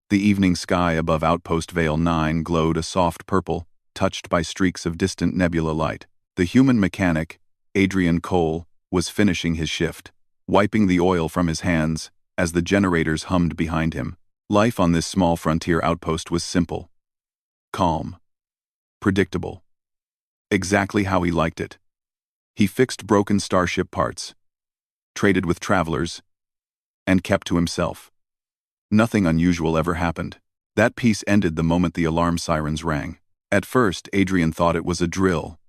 The evening sky above Outpost Vale 9 glowed a soft purple, touched by streaks of distant nebula light. The human mechanic, Adrian Cole, was finishing his shift, wiping the oil from his hands as the generators hummed behind him. Life on this small frontier outpost was simple, calm, predictable. Exactly how he liked it. He fixed broken starship parts, traded with travelers, and kept to himself. Nothing unusual ever happened. That peace ended the moment the alarm sirens rang. At first, Adrian thought it was a drill.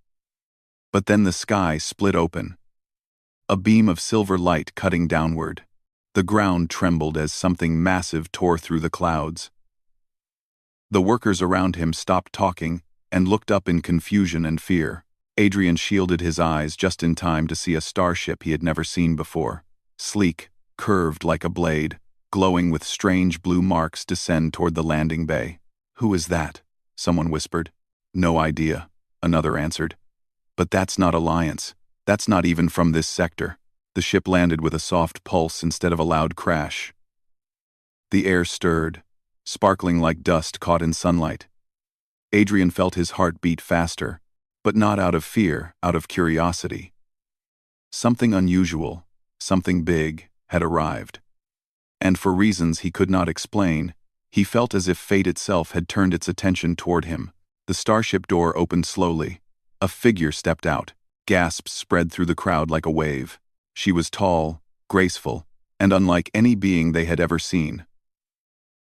But then the sky split open. A beam of silver light cutting downward. The ground trembled as something massive tore through the clouds. The workers around him stopped talking and looked up in confusion and fear. Adrian shielded his eyes just in time to see a starship he had never seen before. Sleek, curved like a blade, glowing with strange blue marks descend toward the landing bay. "Who is that?" someone whispered. "No idea," another answered. "But that's not Alliance. That's not even from this sector." The ship landed with a soft pulse instead of a loud crash. The air stirred, sparkling like dust caught in sunlight. Adrian felt his heart beat faster, but not out of fear, out of curiosity. Something unusual, something big, had arrived. And for reasons he could not explain, he felt as if fate itself had turned its attention toward him. The starship door opened slowly. A figure stepped out. Gasps spread through the crowd like a wave. She was tall, graceful, and unlike any being they had ever seen.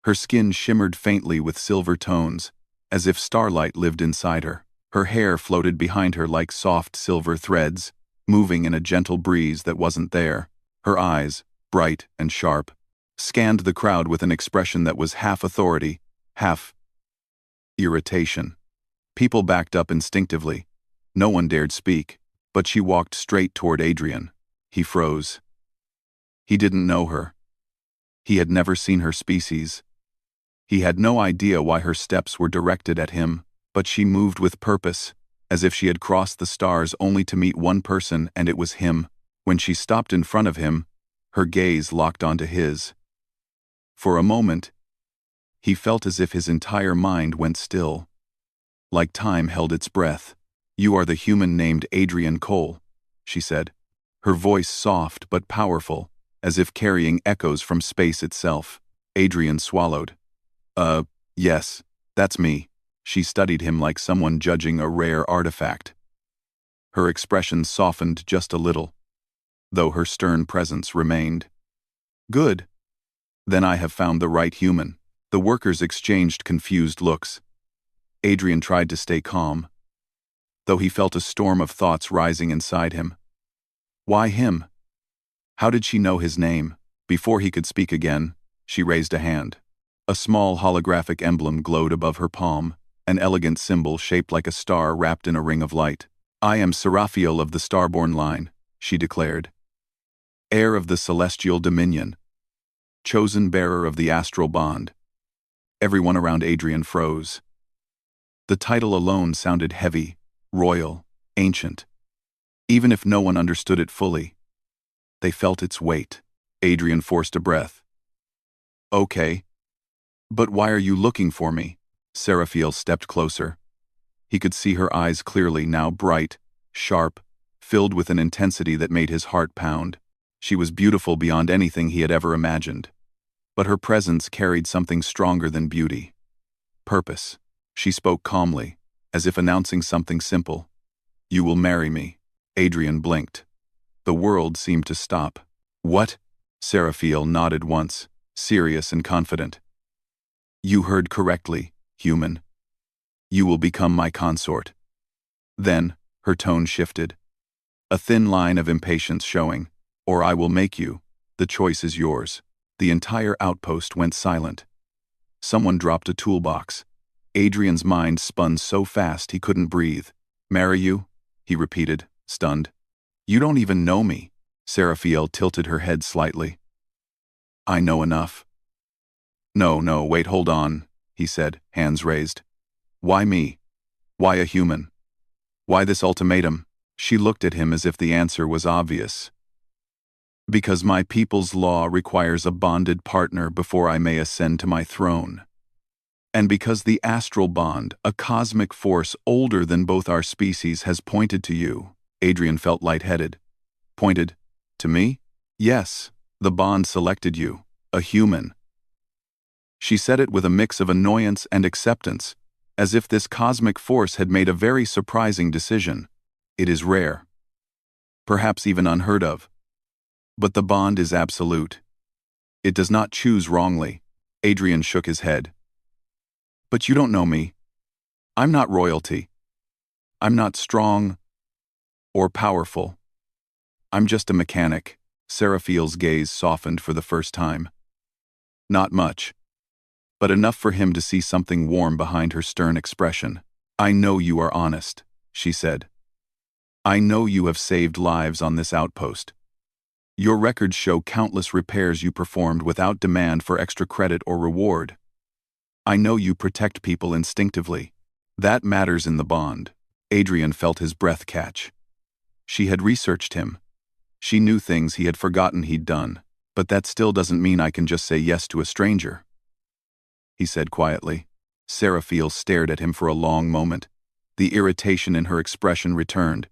Her skin shimmered faintly with silver tones, as if starlight lived inside her. Her hair floated behind her like soft silver threads, moving in a gentle breeze that wasn't there. Her eyes, bright and sharp, scanned the crowd with an expression that was half authority, half irritation. People backed up instinctively. No one dared speak, but she walked straight toward Adrian. He froze. He didn't know her. He had never seen her species. He had no idea why her steps were directed at him, but she moved with purpose, as if she had crossed the stars only to meet one person, and it was him. When she stopped in front of him, her gaze locked onto his. For a moment, he felt as if his entire mind went still, like time held its breath. "You are the human named Adrian Cole," she said, her voice soft but powerful, as if carrying echoes from space itself. Adrian swallowed. Yes, that's me." She studied him like someone judging a rare artifact. Her expression softened just a little, though her stern presence remained. "Good. Then I have found the right human." The workers exchanged confused looks. Adrian tried to stay calm, though he felt a storm of thoughts rising inside him. Why him? How did she know his name? Before he could speak again, she raised a hand. A small holographic emblem glowed above her palm, an elegant symbol shaped like a star wrapped in a ring of light. "I am Seraphiel of the Starborn line," she declared. "Heir of the celestial dominion. Chosen bearer of the astral bond." Everyone around Adrian froze. The title alone sounded heavy, royal, ancient. Even if no one understood it fully, they felt its weight. Adrian forced a breath. "Okay. But why are you looking for me?" Seraphiel stepped closer. He could see her eyes clearly, now bright, sharp, filled with an intensity that made his heart pound. She was beautiful beyond anything he had ever imagined. But her presence carried something stronger than beauty. Purpose. She spoke calmly, as if announcing something simple. "You will marry me." Adrian blinked. The world seemed to stop. "What?" Seraphiel nodded once, serious and confident. "You heard correctly, human. You will become my consort." Then, her tone shifted. A thin line of impatience showing. "Or I will make you. The choice is yours." The entire outpost went silent. Someone dropped a toolbox. Adrian's mind spun so fast he couldn't breathe. "Marry you?" he repeated, stunned. "You don't even know me." Seraphiel tilted her head slightly. "I know enough." No, wait, hold on," he said, hands raised. "Why me? Why a human? Why this ultimatum?" She looked at him as if the answer was obvious. Because my people's law requires a bonded partner before I may ascend to my throne. And because the astral bond, a cosmic force older than both our species, has pointed to you. Adrian felt lightheaded. Pointed? To me? Yes, the bond selected you, a human. She said it with a mix of annoyance and acceptance, as if this cosmic force had made a very surprising decision. It is rare. Perhaps even unheard of. But the bond is absolute. It does not choose wrongly. Adrian shook his head. But you don't know me. I'm not royalty. I'm not strong or powerful. I'm just a mechanic. Seraphil's gaze softened for the first time. Not much, but enough for him to see something warm behind her stern expression. I know you are honest, she said. I know you have saved lives on this outpost. Your records show countless repairs you performed without demand for extra credit or reward. I know you protect people instinctively. That matters in the bond. Adrian felt his breath catch. She had researched him. She knew things he had forgotten he'd done, but that still doesn't mean I can just say yes to a stranger, he said quietly. Seraphil stared at him for a long moment. The irritation in her expression returned.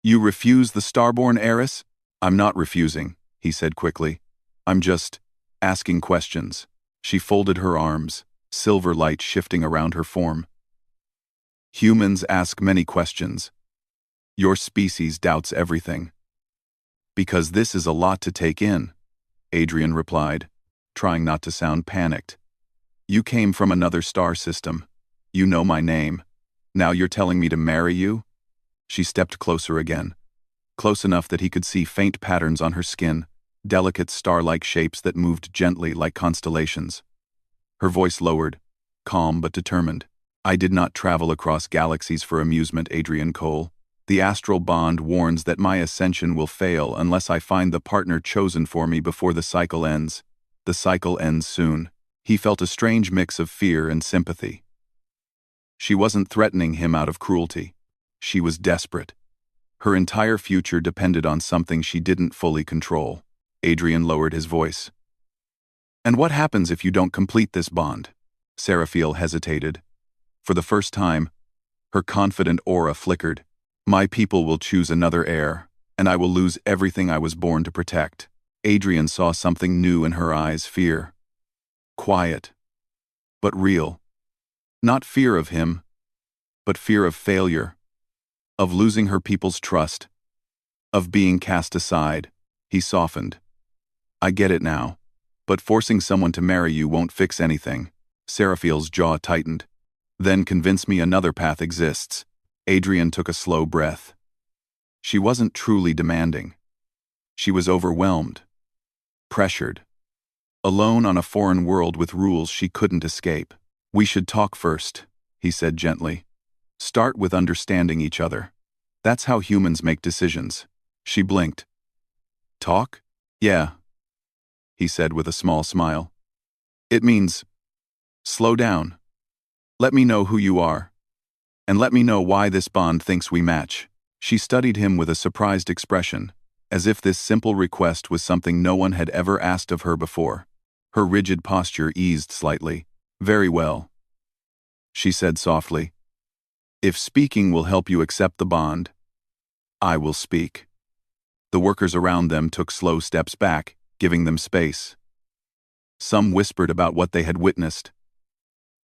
You refuse the Starborn heiress? I'm not refusing, he said quickly. I'm just asking questions. She folded her arms, silver light shifting around her form. Humans ask many questions. Your species doubts everything. Because this is a lot to take in, Adrian replied, trying not to sound panicked. You came from another star system. You know my name. Now you're telling me to marry you? She stepped closer again, close enough that he could see faint patterns on her skin, delicate star-like shapes that moved gently like constellations. Her voice lowered, calm but determined. I did not travel across galaxies for amusement, Adrian Cole. The astral bond warns that my ascension will fail unless I find the partner chosen for me before the cycle ends. The cycle ends soon. He felt a strange mix of fear and sympathy. She wasn't threatening him out of cruelty. She was desperate. Her entire future depended on something she didn't fully control. Adrian lowered his voice. And what happens if you don't complete this bond? Seraphil hesitated. For the first time, her confident aura flickered. My people will choose another heir, and I will lose everything I was born to protect. Adrian saw something new in her eyes, fear. Quiet, but real. Not fear of him, but fear of failure, of losing her people's trust, of being cast aside. He softened. I get it now, but forcing someone to marry you won't fix anything. Seraphil's jaw tightened. Then convince me another path exists. Adrian took a slow breath. She wasn't truly demanding. She was overwhelmed, pressured, alone on a foreign world with rules she couldn't escape. We should talk first, he said gently. Start with understanding each other. That's how humans make decisions. She blinked. Talk? Yeah, he said with a small smile. It means, slow down. Let me know who you are. And let me know why this bond thinks we match. She studied him with a surprised expression, as if this simple request was something no one had ever asked of her before. Her rigid posture eased slightly. Very well, she said softly. If speaking will help you accept the bond, I will speak. The workers around them took slow steps back, giving them space. Some whispered about what they had witnessed.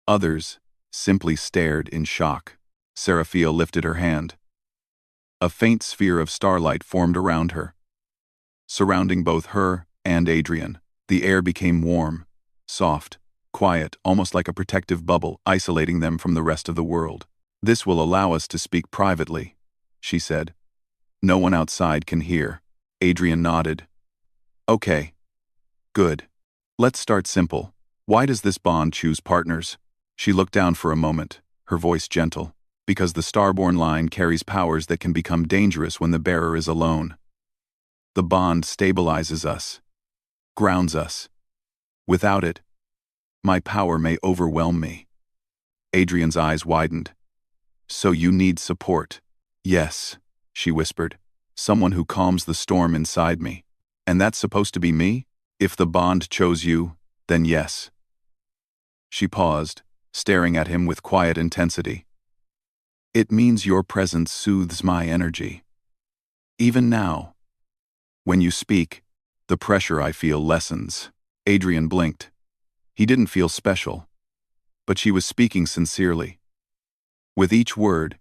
Others simply stared in shock. Seraphil lifted her hand. A faint sphere of starlight formed around her, surrounding both her and Adrian. The air became warm, soft, quiet, almost like a protective bubble, isolating them from the rest of the world. This will allow us to speak privately, she said. No one outside can hear. Adrian nodded. Okay. Good. Let's start simple. Why does this bond choose partners? She looked down for a moment, her voice gentle. Because the Starborn line carries powers that can become dangerous when the bearer is alone. The bond stabilizes us, grounds us. Without it, my power may overwhelm me. Adrian's eyes widened. So you need support. Yes, she whispered. Someone who calms the storm inside me. And that's supposed to be me? If the bond chose you, then yes. She paused, staring at him with quiet intensity. It means your presence soothes my energy. Even now, when you speak, the pressure I feel lessens. Adrian blinked. He didn't feel special, but she was speaking sincerely. With each word,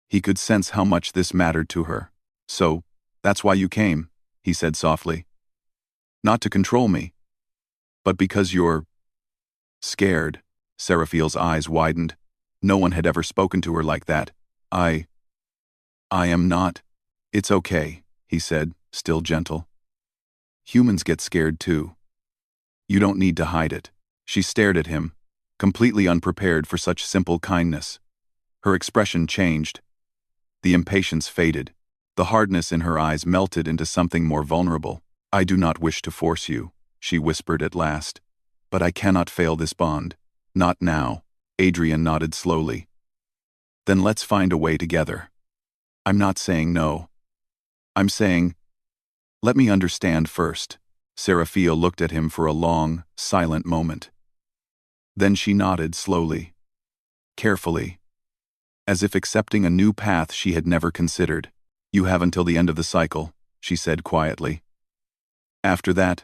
he could sense how much this mattered to her. So, that's why you came, he said softly. Not to control me, but because you're scared. Seraphiel's eyes widened. No one had ever spoken to her like that. I am not. It's okay, he said, still gentle. Humans get scared too. You don't need to hide it. She stared at him, completely unprepared for such simple kindness. Her expression changed. The impatience faded. The hardness in her eyes melted into something more vulnerable. I do not wish to force you, she whispered at last. But I cannot fail this bond. Not now. Adrian nodded slowly. Then let's find a way together. I'm not saying no. I'm saying, let me understand first. Seraphiel looked at him for a long, silent moment. Then she nodded slowly, carefully, as if accepting a new path she had never considered. You have until the end of the cycle, she said quietly. After that,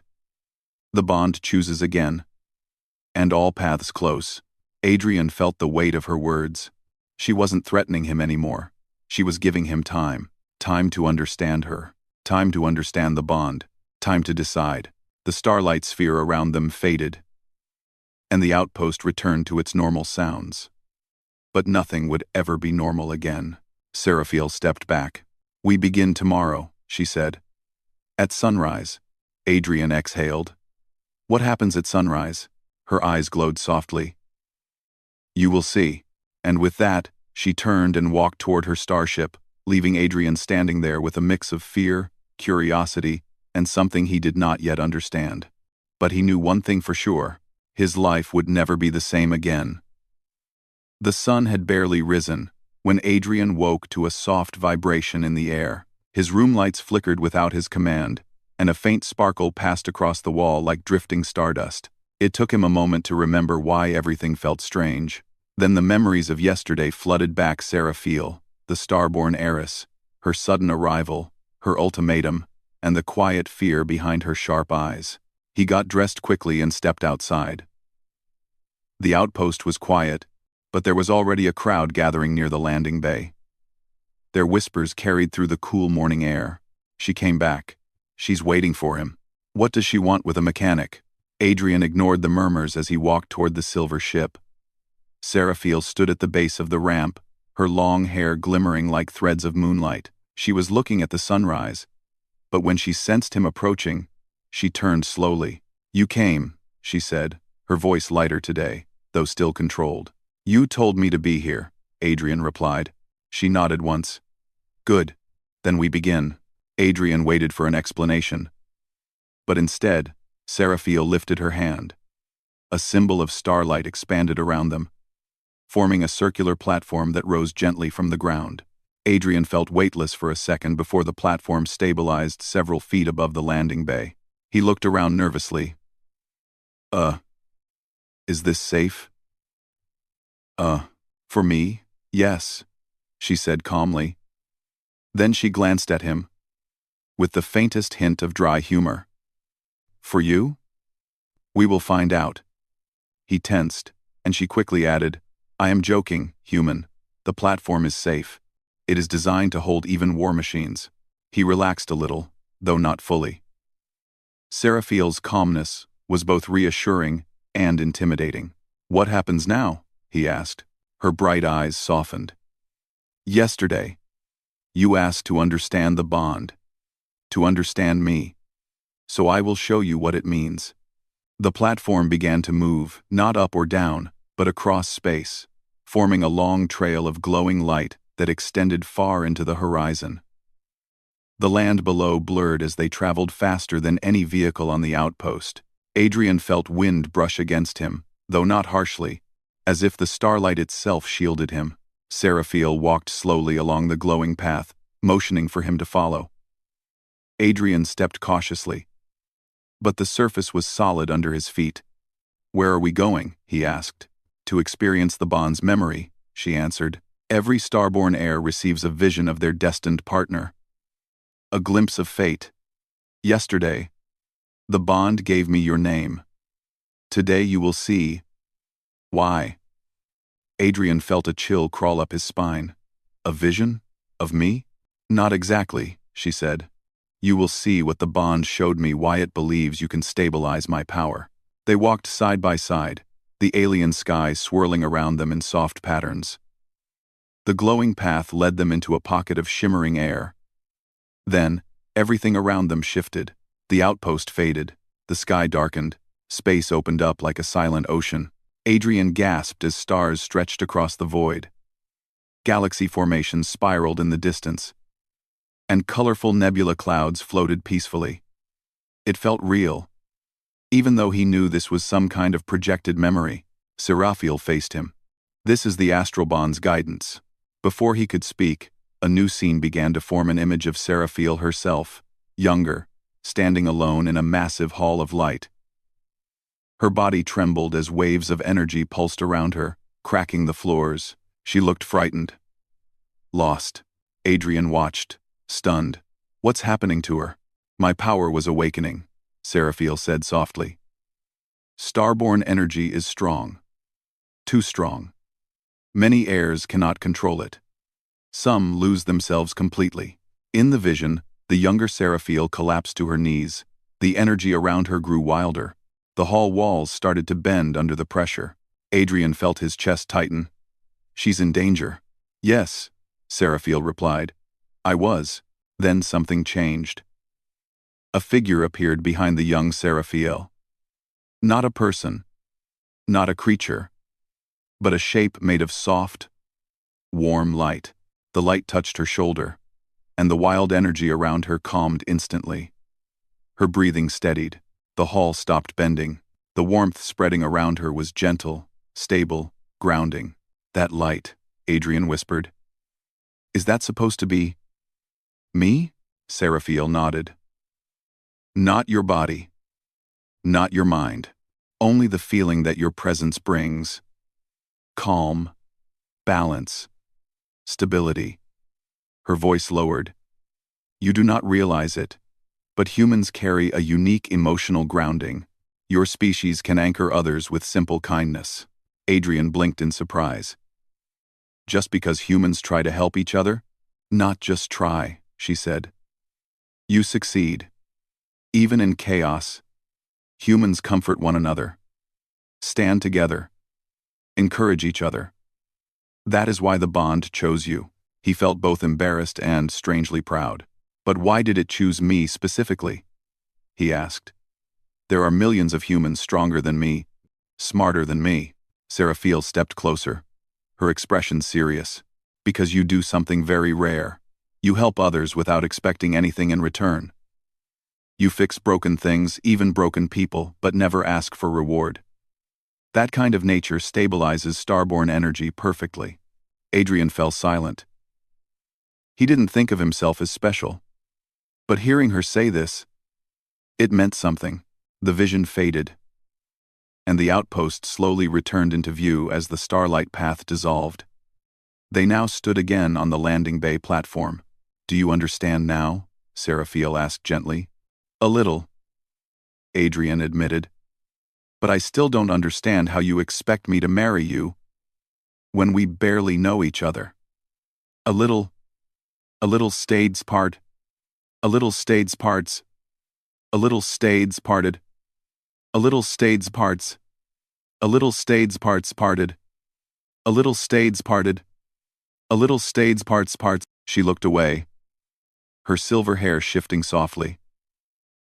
the bond chooses again. And all paths close. Adrian felt the weight of her words. She wasn't threatening him anymore. She was giving him time. Time to understand her. Time to understand the bond. Time to decide. The starlight sphere around them faded, and the outpost returned to its normal sounds. But nothing would ever be normal again. Seraphiel stepped back. We begin tomorrow, she said. At sunrise. Adrian exhaled. What happens at sunrise? Her eyes glowed softly. You will see. And with that, she turned and walked toward her starship, leaving Adrian standing there with a mix of fear, curiosity, and something he did not yet understand. But he knew one thing for sure. His life would never be the same again. The sun had barely risen when Adrian woke to a soft vibration in the air. His room lights flickered without his command, and a faint sparkle passed across the wall like drifting stardust. It took him a moment to remember why everything felt strange. Then the memories of yesterday flooded back. Seraphiel, the Starborn heiress, her sudden arrival, her ultimatum, and the quiet fear behind her sharp eyes. He got dressed quickly and stepped outside. The outpost was quiet, but there was already a crowd gathering near the landing bay. Their whispers carried through the cool morning air. She came back. She's waiting for him. What does she want with a mechanic? Adrian ignored the murmurs as he walked toward the silver ship. Seraphiel stood at the base of the ramp, her long hair glimmering like threads of moonlight. She was looking at the sunrise, but when she sensed him approaching, she turned slowly. You came, she said, her voice lighter today, though still controlled. You told me to be here, Adrian replied. She nodded once. Good. Then we begin. Adrian waited for an explanation. But instead, Seraphiel lifted her hand. A symbol of starlight expanded around them, forming a circular platform that rose gently from the ground. Adrian felt weightless for a second before the platform stabilized several feet above the landing bay. He looked around nervously. Is this safe? For me, yes, she said calmly. Then she glanced at him, with the faintest hint of dry humor. For you? We will find out. He tensed, and she quickly added, I am joking, human. The platform is safe. It is designed to hold even war machines. He relaxed a little, though not fully. Seraphiel's calmness was both reassuring and intimidating. What happens now? He asked. Her bright eyes softened. Yesterday, you asked to understand the bond, to understand me. So I will show you what it means. The platform began to move, not up or down, but across space, forming a long trail of glowing light that extended far into the horizon. The land below blurred as they traveled faster than any vehicle on the outpost. Adrian felt wind brush against him, though not harshly, as if the starlight itself shielded him. Seraphiel walked slowly along the glowing path, motioning for him to follow. Adrian stepped cautiously, but the surface was solid under his feet. "Where are we going?" he asked. "To experience the bond's memory," she answered. "Every Starborn heir receives a vision of their destined partner. A glimpse of fate. Yesterday, the bond gave me your name. Today you will see why." Adrian felt a chill crawl up his spine. "A vision? Of me?" "Not exactly," she said. "You will see what the bond showed me, why it believes you can stabilize my power." They walked side by side, the alien sky swirling around them in soft patterns. The glowing path led them into a pocket of shimmering air. Then, everything around them shifted. The outpost faded, the sky darkened, space opened up like a silent ocean. Adrian gasped as stars stretched across the void. Galaxy formations spiraled in the distance, and colorful nebula clouds floated peacefully. It felt real. Even though he knew this was some kind of projected memory, Seraphiel faced him. "This is the Astral Bond's guidance." Before he could speak, a new scene began to form, an image of Seraphiel herself, younger, standing alone in a massive hall of light. Her body trembled as waves of energy pulsed around her, cracking the floors. She looked frightened. Lost. Adrian watched, stunned. "What's happening to her?" "My power was awakening," Seraphiel said softly. "Starborn energy is strong. Too strong. Many heirs cannot control it. Some lose themselves completely." In the vision, the younger Seraphiel collapsed to her knees. The energy around her grew wilder. The hall walls started to bend under the pressure. Adrian felt his chest tighten. "She's in danger." "Yes," Seraphiel replied. "I was." Then something changed. A figure appeared behind the young Seraphiel. Not a person, not a creature, but a shape made of soft, warm light. The light touched her shoulder, and the wild energy around her calmed instantly. Her breathing steadied. The hall stopped bending. The warmth spreading around her was gentle, stable, grounding. "That light," Adrian whispered. "Is that supposed to be me?" Seraphiel nodded. "Not your body. Not your mind. Only the feeling that your presence brings. Calm, balance, stability." Her voice lowered. "You do not realize it, but humans carry a unique emotional grounding. Your species can anchor others with simple kindness." Adrian blinked in surprise. "Just because humans try to help each other?" "Not just try," she said. "You succeed. Even in chaos, humans comfort one another, stand together, encourage each other. That is why the bond chose you." He felt both embarrassed and strangely proud. "But why did it choose me specifically?" he asked. "There are millions of humans stronger than me, smarter than me." Seraphiel stepped closer, her expression serious. "Because you do something very rare. You help others without expecting anything in return. You fix broken things, even broken people, but never ask for reward. That kind of nature stabilizes Starborn energy perfectly." Adrian fell silent. He didn't think of himself as special. But hearing her say this, it meant something. The vision faded, and the outpost slowly returned into view as the starlight path dissolved. They now stood again on the landing bay platform. "Do you understand now?" Seraphiel asked gently. "A little," Adrian admitted. "But I still don't understand how you expect me to marry you when we barely know each other." A little stades part, a little stades parts, a little stades parted, a little stades parts, a little stades parts parted, a little stades parted, a little stades parts. She looked away, her silver hair shifting softly.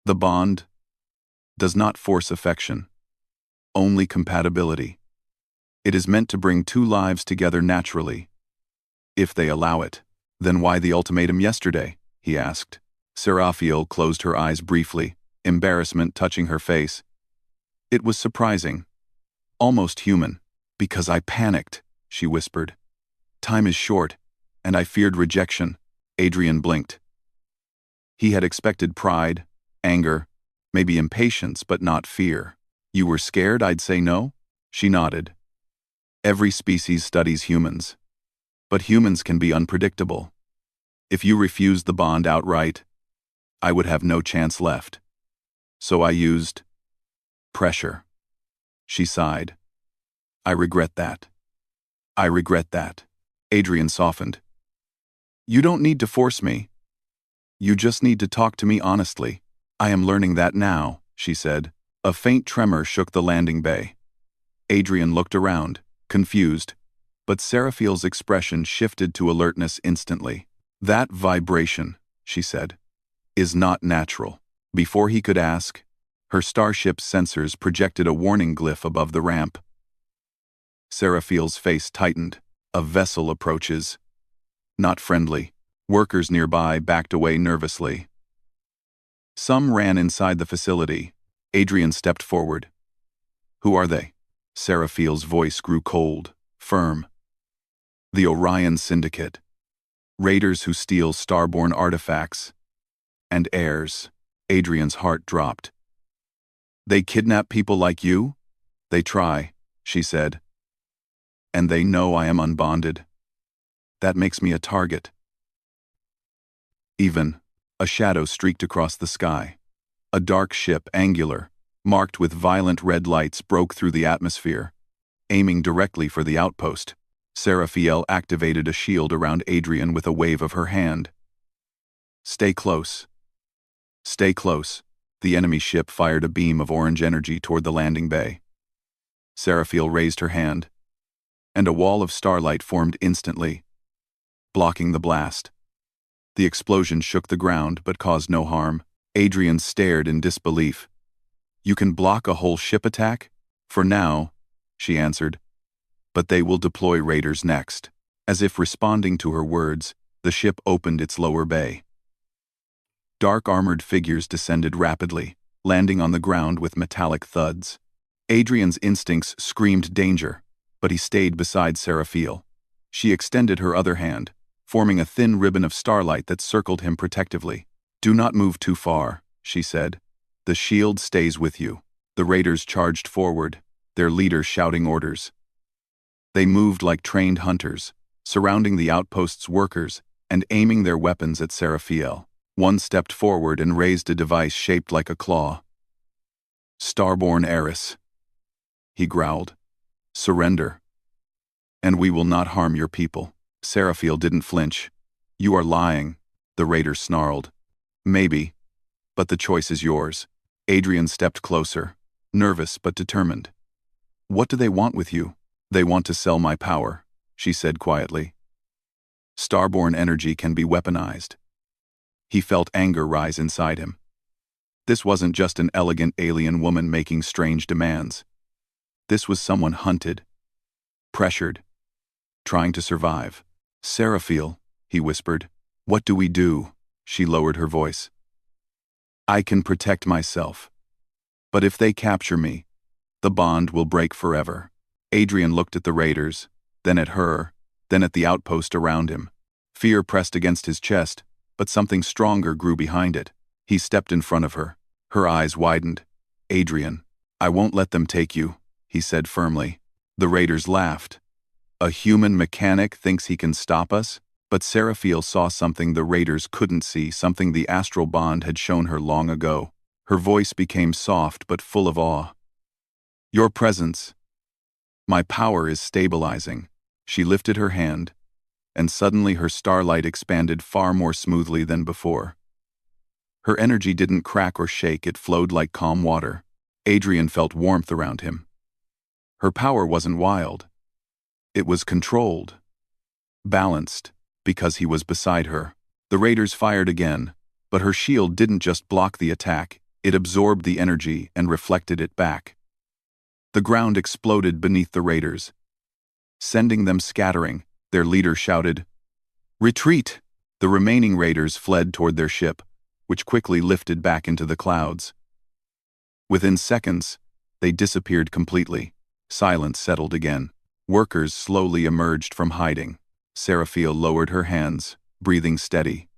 "The bond does not force affection, only compatibility. It is meant to bring two lives together naturally, if they allow it." "Then why the ultimatum yesterday?" he asked. Seraphiel closed her eyes briefly, embarrassment touching her face. "It was surprising, almost human." "Because I panicked," she whispered. "Time is short, and I feared rejection." Adrian blinked. He had expected pride, anger, maybe impatience, but not fear. You were scared I'd say no? She nodded. Every species studies humans. But humans can be unpredictable. If you refused the bond outright, I would have no chance left. So I used pressure. She sighed. I regret that. I regret that. Adrian softened. You don't need to force me. You just need to talk to me honestly. I am learning that now, she said. A faint tremor shook the landing bay. Adrian looked around, confused, but Seraphiel's expression shifted to alertness instantly. That vibration, she said, is not natural. Before he could ask, her starship's sensors projected a warning glyph above the ramp. Seraphiel's face tightened. A vessel approaches. Not friendly. Workers nearby backed away nervously. Some ran inside the facility. Adrian stepped forward. Who are they? Seraphiel's voice grew cold, firm. The Orion Syndicate. Raiders who steal Starborn artifacts. And heirs. Adrian's heart dropped. They kidnap people like you? They try, she said. And they know I am unbonded. That makes me a target. Even, a shadow streaked across the sky. A dark ship, angular, marked with violent red lights, broke through the atmosphere. Aiming directly for the outpost, Seraphiel activated a shield around Adrian with a wave of her hand. Stay close. Stay close. The enemy ship fired a beam of orange energy toward the landing bay. Seraphiel raised her hand, and a wall of starlight formed instantly, blocking the blast. The explosion shook the ground but caused no harm. Adrian stared in disbelief. You can block a whole ship attack? For now, she answered. But they will deploy raiders next. As if responding to her words, the ship opened its lower bay. Dark armored figures descended rapidly, landing on the ground with metallic thuds. Adrian's instincts screamed danger, but he stayed beside Seraphiel. She extended her other hand, forming a thin ribbon of starlight that circled him protectively. Do not move too far, she said. The shield stays with you. The raiders charged forward, their leader shouting orders. They moved like trained hunters, surrounding the outpost's workers and aiming their weapons at Seraphiel. One stepped forward and raised a device shaped like a claw. Starborn heiress, he growled. Surrender. And we will not harm your people. Seraphiel didn't flinch. You are lying, the raider snarled. Maybe, but the choice is yours. Adrian stepped closer, nervous but determined. What do they want with you? They want to sell my power, she said quietly. Starborn energy can be weaponized. He felt anger rise inside him. This wasn't just an elegant alien woman making strange demands. This was someone hunted, pressured, trying to survive. Seraphiel, he whispered. What do we do? She lowered her voice. I can protect myself. But if they capture me, the bond will break forever. Adrian looked at the raiders, then at her, then at the outpost around him. Fear pressed against his chest, but something stronger grew behind it. He stepped in front of her. Her eyes widened. Adrian, I won't let them take you, he said firmly. The raiders laughed. A human mechanic thinks he can stop us? But Seraphiel saw something the raiders couldn't see, something the astral bond had shown her long ago. Her voice became soft but full of awe. Your presence. My power is stabilizing. She lifted her hand, and suddenly her starlight expanded far more smoothly than before. Her energy didn't crack or shake, it flowed like calm water. Adrian felt warmth around him. Her power wasn't wild. It was controlled, balanced, because he was beside her. The raiders fired again, but her shield didn't just block the attack, it absorbed the energy and reflected it back. The ground exploded beneath the raiders, sending them scattering. Their leader shouted, "Retreat!" The remaining raiders fled toward their ship, which quickly lifted back into the clouds. Within seconds, they disappeared completely. Silence settled again. Workers slowly emerged from hiding. Seraphiel lowered her hands, breathing steady.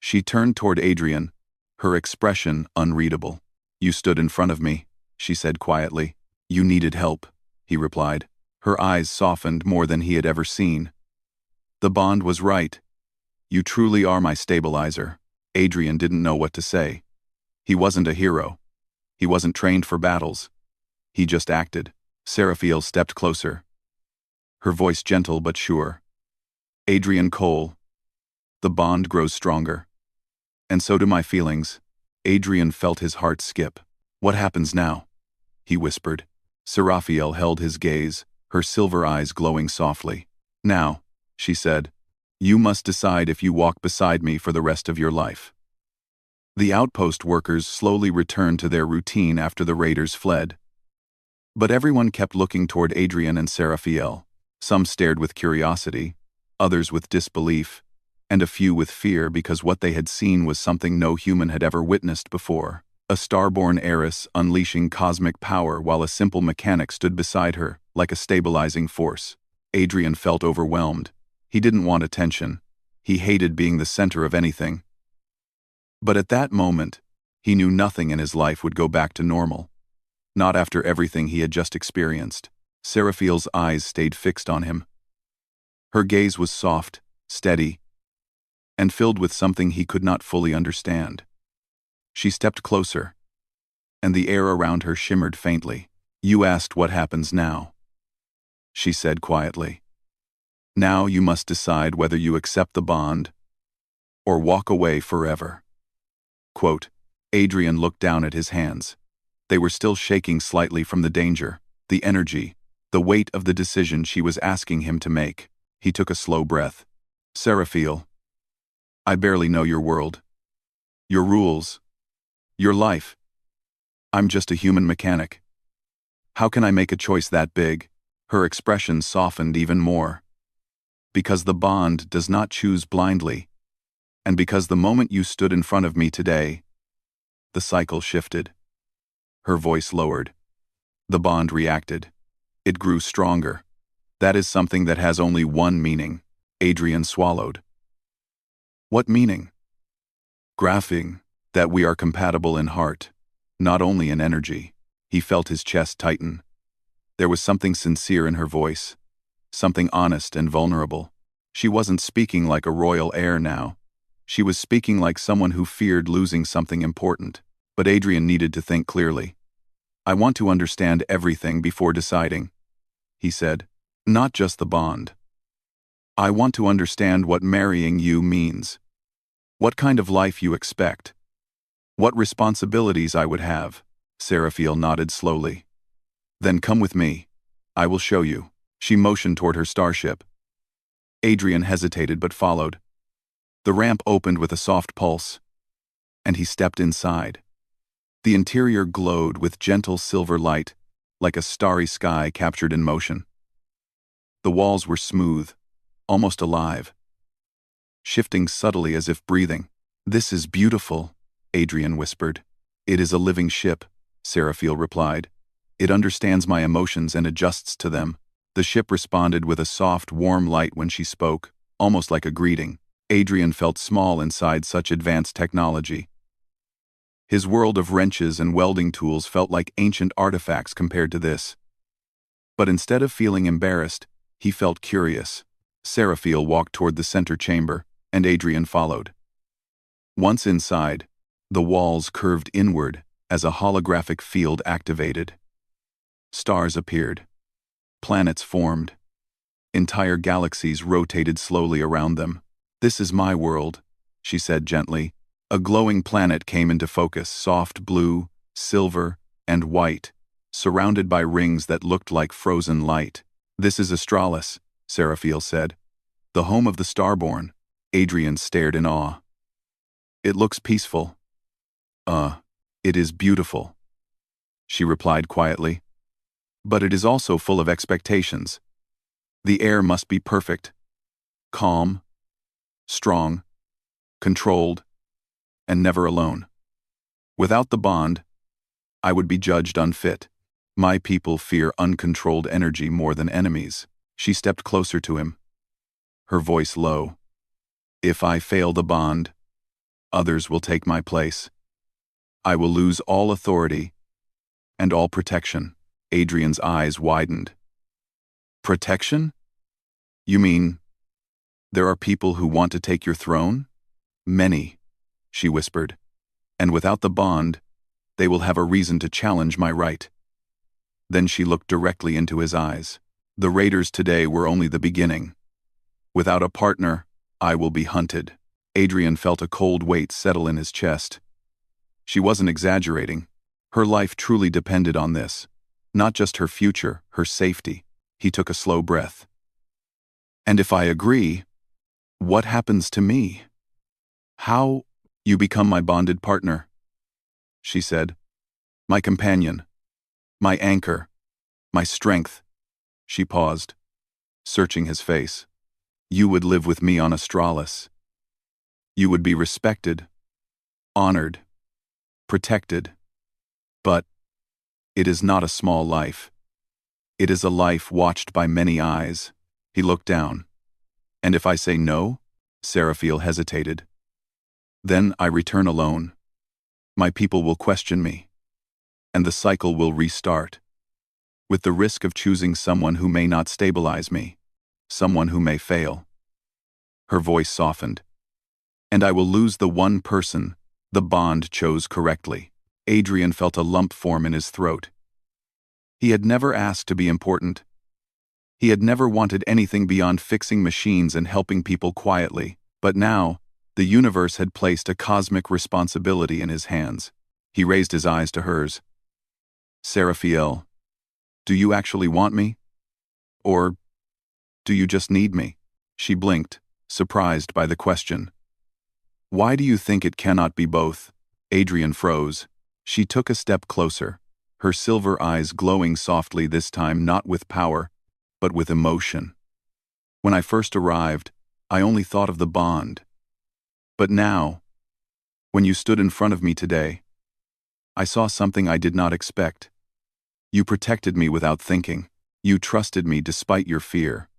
She turned toward Adrian, her expression unreadable. "You stood in front of me," she said quietly. "You needed help," he replied. Her eyes softened more than he had ever seen. "The bond was right. You truly are my stabilizer." Adrian didn't know what to say. He wasn't a hero. He wasn't trained for battles. He just acted. Seraphil stepped closer, her voice gentle but sure. "Adrian Cole, the bond grows stronger. And so do my feelings." Adrian felt his heart skip. "What happens now?" he whispered. Seraphiel held his gaze, her silver eyes glowing softly. "Now," she said, "you must decide if you walk beside me for the rest of your life." The outpost workers slowly returned to their routine after the raiders fled. But everyone kept looking toward Adrian and Seraphiel. Some stared with curiosity, others with disbelief, and a few with fear because what they had seen was something no human had ever witnessed before. A Starborn heiress unleashing cosmic power while a simple mechanic stood beside her, like a stabilizing force. Adrian felt overwhelmed. He didn't want attention. He hated being the center of anything. But at that moment, he knew nothing in his life would go back to normal. Not after everything he had just experienced. Seraphil's eyes stayed fixed on him. Her gaze was soft, steady, and filled with something he could not fully understand. She stepped closer, and the air around her shimmered faintly. "You asked what happens now," she said quietly. "Now you must decide whether you accept the bond or walk away forever." Quote, Adrian looked down at his hands. They were still shaking slightly from the danger, the energy, the weight of the decision she was asking him to make. He took a slow breath. "Seraphil, I barely know your world, your rules, your life. I'm just a human mechanic. How can I make a choice that big?" Her expression softened even more. "Because the bond does not choose blindly, and because the moment you stood in front of me today, the cycle shifted." Her voice lowered. The bond reacted. It grew stronger. "That is something that has only one meaning." Adrian swallowed. "What meaning?" "Graphing, that we are compatible in heart, not only in energy." He felt his chest tighten. There was something sincere in her voice, something honest and vulnerable. She wasn't speaking like a royal heir now. She was speaking like someone who feared losing something important. But Adrian needed to think clearly. "I want to understand everything before deciding," he said. "Not just the bond. I want to understand what marrying you means. What kind of life you expect. What responsibilities I would have." Seraphil nodded slowly. "Then come with me. I will show you." She motioned toward her starship. Adrian hesitated but followed. The ramp opened with a soft pulse, and he stepped inside. The interior glowed with gentle silver light, like a starry sky captured in motion. The walls were smooth, almost alive, shifting subtly as if breathing. "This is beautiful," Adrian whispered. "It is a living ship," Seraphil replied. "It understands my emotions and adjusts to them." The ship responded with a soft, warm light when she spoke, almost like a greeting. Adrian felt small inside such advanced technology. His world of wrenches and welding tools felt like ancient artifacts compared to this. But instead of feeling embarrassed, he felt curious. Seraphil walked toward the center chamber, and Adrian followed. Once inside, the walls curved inward as a holographic field activated. Stars appeared. Planets formed. Entire galaxies rotated slowly around them. "This is my world," she said gently. A glowing planet came into focus, soft blue, silver, and white, surrounded by rings that looked like frozen light. "This is Astralis," Seraphil said. "The home of the Starborn." Adrian stared in awe. "It looks peaceful." It is beautiful," she replied quietly. "But it is also full of expectations. The air must be perfect, calm, strong, controlled, and never alone. Without the bond, I would be judged unfit. My people fear uncontrolled energy more than enemies." She stepped closer to him, her voice low. "If I fail the bond, Others will take my place. I will lose all authority and all protection. Adrian's eyes widened. Protection? You mean there are people who want to take your throne? Many, she whispered. And without the bond, they will have a reason to challenge my right. Then she looked directly into his eyes. The raiders today were only the beginning. Without a partner, I will be hunted. Adrian felt a cold weight settle in his chest. She wasn't exaggerating. Her life truly depended on this. Not just her future, her safety. He took a slow breath. And if I agree, what happens to me? How? You become my bonded partner, she said. My companion. My anchor. My strength. She paused, searching his face. You would live with me on Astralis. You would be respected, honored, protected. But it is not a small life. It is a life watched by many eyes. He looked down. And if I say no? Serafiel hesitated. Then I return alone. My people will question me. And the cycle will restart. With the risk of choosing someone who may not stabilize me. Someone who may fail. Her voice softened. And I will lose the one person the bond chose correctly. Adrian felt a lump form in his throat. He had never asked to be important. He had never wanted anything beyond fixing machines and helping people quietly, but now, the universe had placed a cosmic responsibility in his hands. He raised his eyes to hers. Serafiel, do you actually want me? Or do you just need me? She blinked, surprised by the question. Why do you think it cannot be both? Adrian froze. She took a step closer, her silver eyes glowing softly this time not with power, but with emotion. When I first arrived, I only thought of the bond. But now, when you stood in front of me today, I saw something I did not expect. You protected me without thinking. You trusted me despite your fear.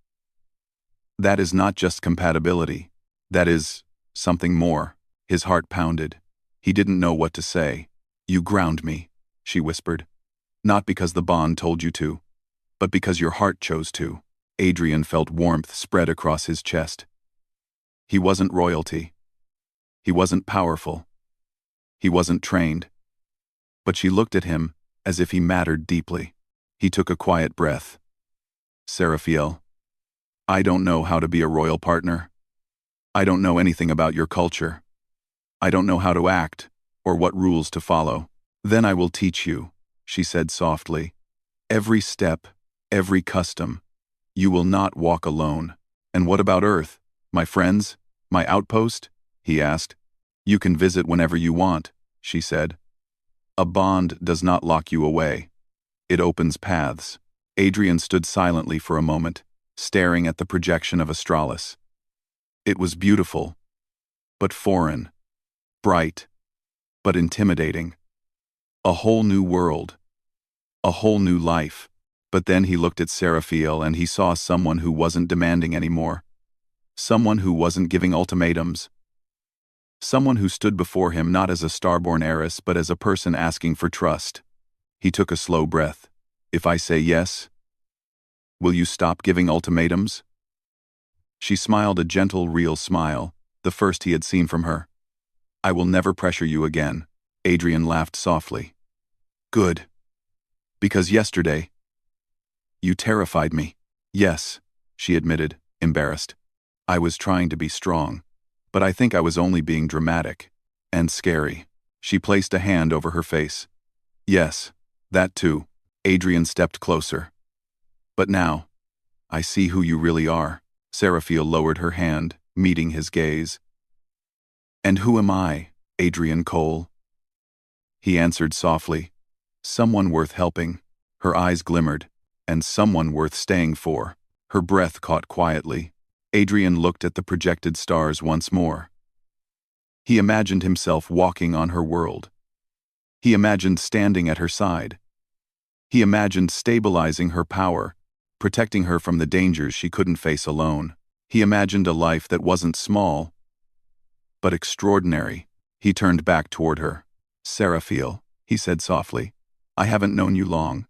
That is not just compatibility. That is something more. His heart pounded. He didn't know what to say. You ground me, she whispered. Not because the bond told you to, but because your heart chose to. Adrian felt warmth spread across his chest. He wasn't royalty. He wasn't powerful. He wasn't trained. But she looked at him as if he mattered deeply. He took a quiet breath. Serafiel, I don't know how to be a royal partner. I don't know anything about your culture. I don't know how to act or what rules to follow. Then I will teach you, she said softly. Every step, every custom. You will not walk alone. And what about Earth? My friends? My outpost? He asked. You can visit whenever you want, she said. A bond does not lock you away. It opens paths. Adrian stood silently for a moment, staring at the projection of Astralis. It was beautiful, but foreign, bright, but intimidating. A whole new world. A whole new life. But then he looked at Serafiel and he saw someone who wasn't demanding anymore. Someone who wasn't giving ultimatums. Someone who stood before him not as a Starborn heiress but as a person asking for trust. He took a slow breath. If I say yes, will you stop giving ultimatums? She smiled a gentle, real smile, the first he had seen from her. I will never pressure you again. Adrian laughed softly. Good. Because yesterday, you terrified me. Yes, she admitted, embarrassed. I was trying to be strong, but I think I was only being dramatic and scary. She placed a hand over her face. Yes, that too. Adrian stepped closer. But now, I see who you really are. Serafiel lowered her hand, meeting his gaze. And who am I, Adrian Cole? He answered softly. Someone worth helping. Her eyes glimmered. And someone worth staying for. Her breath caught quietly. Adrian looked at the projected stars once more. He imagined himself walking on her world. He imagined standing at her side. He imagined stabilizing her power, protecting her from the dangers she couldn't face alone. He imagined a life that wasn't small, but extraordinary. He turned back toward her. Seraphil, he said softly, I haven't known you long.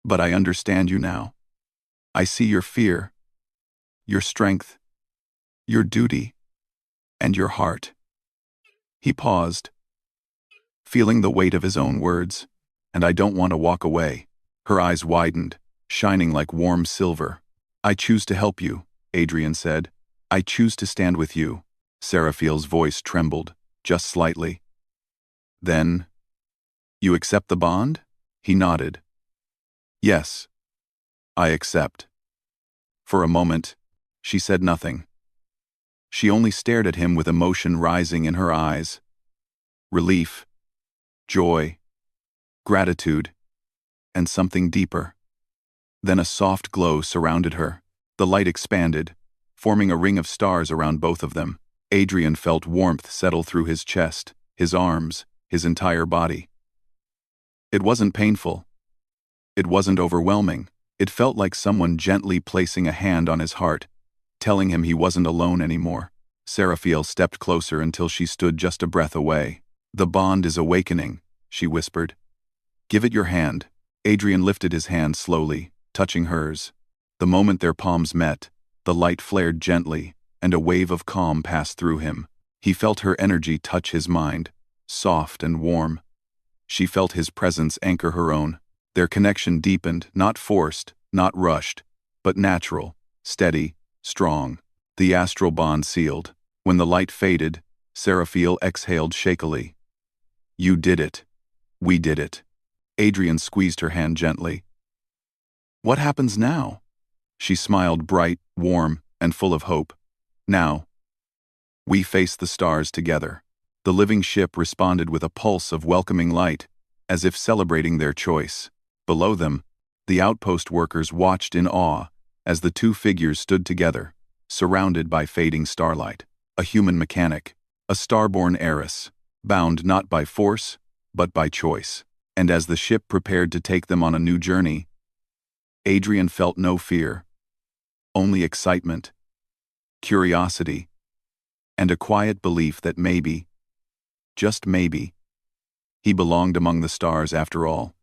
But I understand you now. I see your fear, your strength, your duty, and your heart. He paused, feeling the weight of his own words. And I don't want to walk away. Her eyes widened, shining like warm silver. I choose to help you, Adrian said. I choose to stand with you. Seraphil's voice trembled, just slightly. Then, you accept the bond? He nodded. Yes, I accept. For a moment, she said nothing. She only stared at him with emotion rising in her eyes. Relief, joy, gratitude, and something deeper. Then a soft glow surrounded her. The light expanded, forming a ring of stars around both of them. Adrian felt warmth settle through his chest, his arms, his entire body. It wasn't painful. It wasn't overwhelming. It felt like someone gently placing a hand on his heart, telling him he wasn't alone anymore. Seraphil stepped closer until she stood just a breath away. The bond is awakening, she whispered. Give it your hand. Adrian lifted his hand slowly, touching hers. The moment their palms met, the light flared gently, and a wave of calm passed through him. He felt her energy touch his mind, soft and warm. She felt his presence anchor her own. Their connection deepened, not forced, not rushed, but natural, steady, strong. The astral bond sealed. When the light faded, Seraphil exhaled shakily. You did it. We did it. Adrian squeezed her hand gently. What happens now? She smiled, bright, warm, and full of hope. Now, we face the stars together. The living ship responded with a pulse of welcoming light, as if celebrating their choice. Below them, the outpost workers watched in awe as the two figures stood together, surrounded by fading starlight. A human mechanic, a starborn heiress, bound not by force, but by choice. And as the ship prepared to take them on a new journey, Adrian felt no fear, only excitement, curiosity, and a quiet belief that maybe, just maybe, he belonged among the stars after all.